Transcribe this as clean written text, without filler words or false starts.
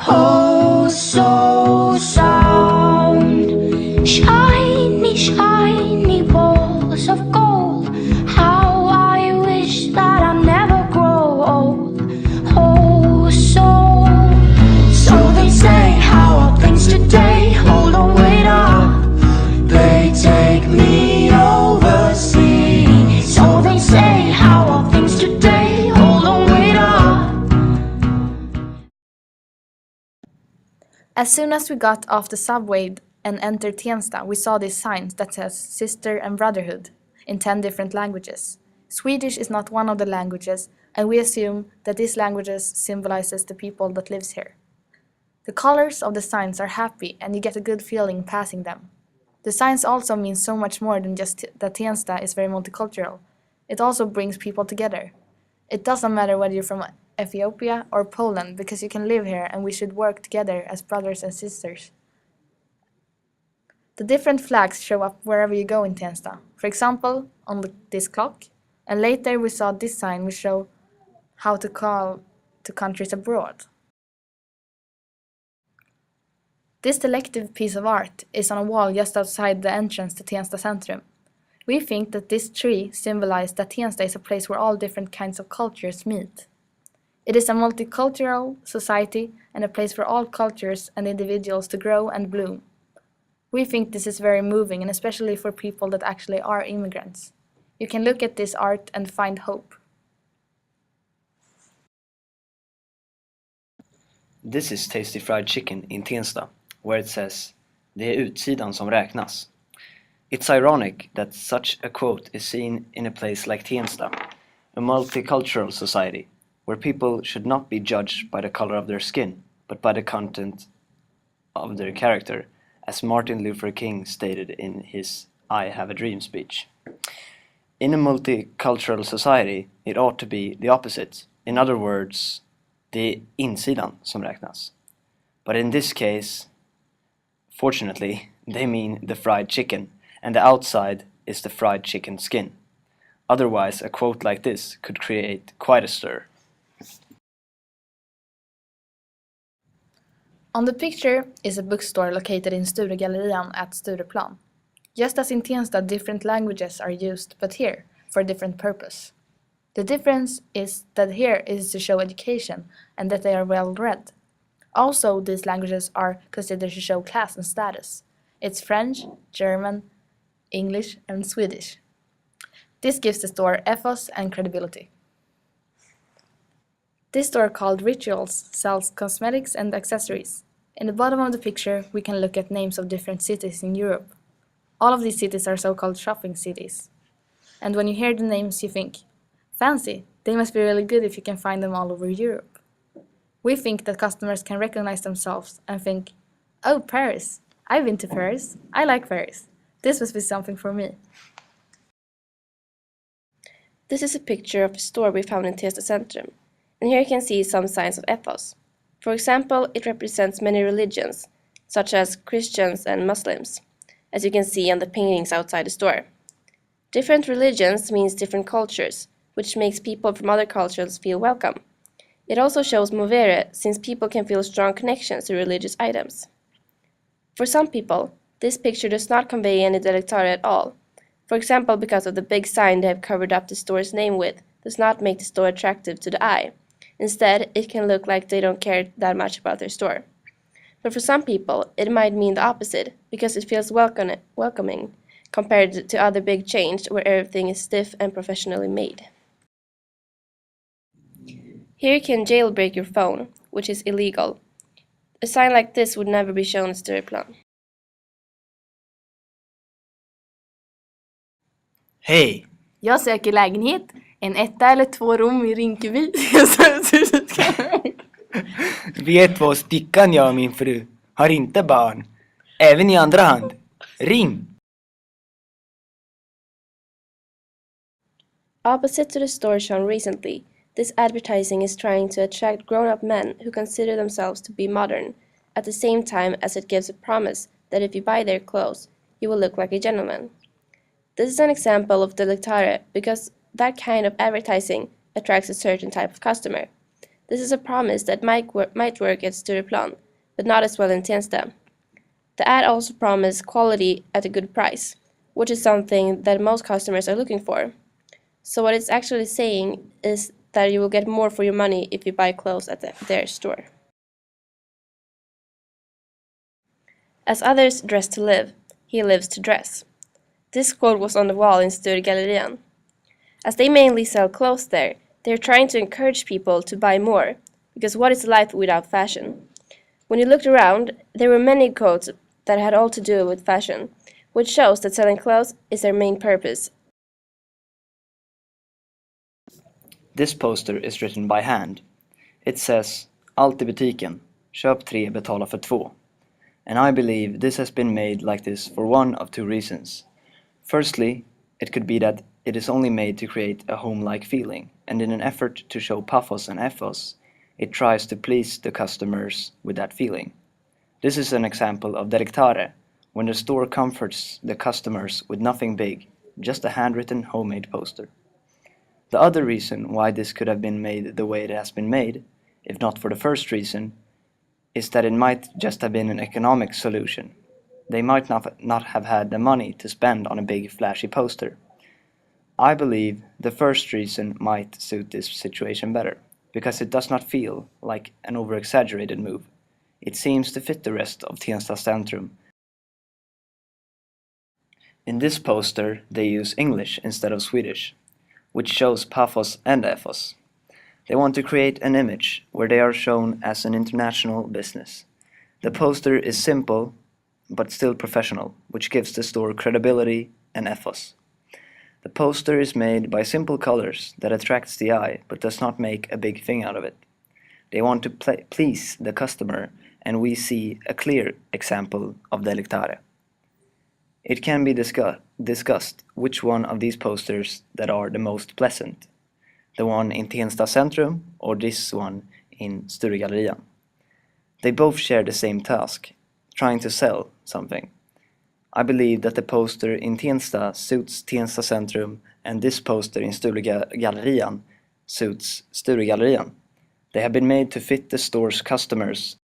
oh so sound. Shiny, shiny balls of gold, how I wish that I never grow old. Oh so they say, how are things today? Hold on, wait up, they take me overseas. So they say, how are things today? Hold on, wait up. As soon as we got off the subway and entered Tensta, we saw these signs that says Sister and Brotherhood in 10 different languages. Swedish is not one of the languages, and we assume that these languages symbolizes the people that lives here. The colors of the signs are happy, and you get a good feeling passing them. The signs also mean so much more than just that Tensta is very multicultural. It also brings people together. It doesn't matter whether you're from Ethiopia or Poland, because you can live here and we should work together as brothers and sisters. The different flags show up wherever you go in Tensta. For example, on this clock, and later we saw this sign which show how to call to countries abroad. This selective piece of art is on a wall just outside the entrance to Tensta Centrum. We think that this tree symbolizes that Tensta is a place where all different kinds of cultures meet. It is a multicultural society and a place for all cultures and individuals to grow and bloom. We think this is very moving, and especially for people that actually are immigrants. You can look at this art and find hope. This is tasty fried chicken in Tensta, where it says, "Det är utsidan som räknas." It's ironic that such a quote is seen in a place like Tensta, a multicultural society, where people should not be judged by the color of their skin, but by the content of their character, as Martin Luther King stated in his I Have a Dream speech. In a multicultural society, it ought to be the opposite. In other words, det är insidan som räknas. But in this case, fortunately, they mean the fried chicken, and the outside is the fried chicken skin. Otherwise, a quote like this could create quite a stir. On the picture is a bookstore located in Sturegallerian at Stureplan. Just as in Tensta, different languages are used, but here, for a different purpose. The difference is that here is to show education and that they are well read. Also, these languages are considered to show class and status. It's French, German, English, and Swedish. This gives the store ethos and credibility. This store called Rituals sells cosmetics and accessories. In the bottom of the picture, we can look at names of different cities in Europe. All of these cities are so-called shopping cities. And when you hear the names, you think, fancy, they must be really good if you can find them all over Europe. We think that customers can recognize themselves and think, oh, Paris, I've been to Paris, I like Paris. This must be something for me. This is a picture of a store we found in Tensta Centrum, and here you can see some signs of ethos. For example, it represents many religions, such as Christians and Muslims, as you can see on the paintings outside the store. Different religions means different cultures, which makes people from other cultures feel welcome. It also shows movere, since people can feel strong connections to religious items. For some people, this picture does not convey any dialectare at all. For example, because of the big sign they have covered up the store's name with, does not make the store attractive to the eye. Instead, it can look like they don't care that much about their store. But for some people, it might mean the opposite, because it feels welcoming compared to other big chains where everything is stiff and professionally made. Here you can jailbreak your phone, which is illegal. A sign like this would never be shown at Stureplan. Hej! Jag söker lägenhet, en 1 eller 2 rum i Rinkeby. Vi är 2 stycken, jag och min fru. Har inte barn. Även i andra hand. Ring! Opposite to the store shown recently, this advertising is trying to attract grown-up men who consider themselves to be modern, at the same time as it gives a promise that if you buy their clothes, you will look like a gentleman. This is an example of dialettare because that kind of advertising attracts a certain type of customer. This is a promise that might work at Stureplan, but not as well in Tensta. The ad also promised quality at a good price, which is something that most customers are looking for. So what it's actually saying is that you will get more for your money if you buy clothes at their store. As others dress to live, he lives to dress. This quote was on the wall in Sturgallerian. As they mainly sell clothes there, they're trying to encourage people to buy more, because what is life without fashion? When you looked around, there were many quotes that had all to do with fashion, which shows that selling clothes is their main purpose. This poster is written by hand. It says, "Allt i butiken, köp 3, betala för 2." And I believe this has been made like this for one of two reasons. Firstly, it could be that it is only made to create a home-like feeling, and in an effort to show pathos and ethos, it tries to please the customers with that feeling. This is an example of delectare, when the store comforts the customers with nothing big, just a handwritten homemade poster. The other reason why this could have been made the way it has been made, if not for the first reason, is that it might just have been an economic solution. They might not have had the money to spend on a big flashy poster. I believe the first reason might suit this situation better, because it does not feel like an over-exaggerated move. It seems to fit the rest of Tensta Centrum. In this poster they use English instead of Swedish, which shows pathos and ethos. They want to create an image where they are shown as an international business. The poster is simple but still professional, which gives the store credibility and ethos. The poster is made by simple colors that attracts the eye but does not make a big thing out of it. They want to please the customer, and we see a clear example of delectare. It can be discussed which one of these posters that are the most pleasant. The one in Tensta Centrum or this one in Sturegallerian. They both share the same task, trying to sell something. I believe that the poster in Tensta suits Tensta Centrum and this poster in Sturegallerian suits Sturegallerian. They have been made to fit the store's customers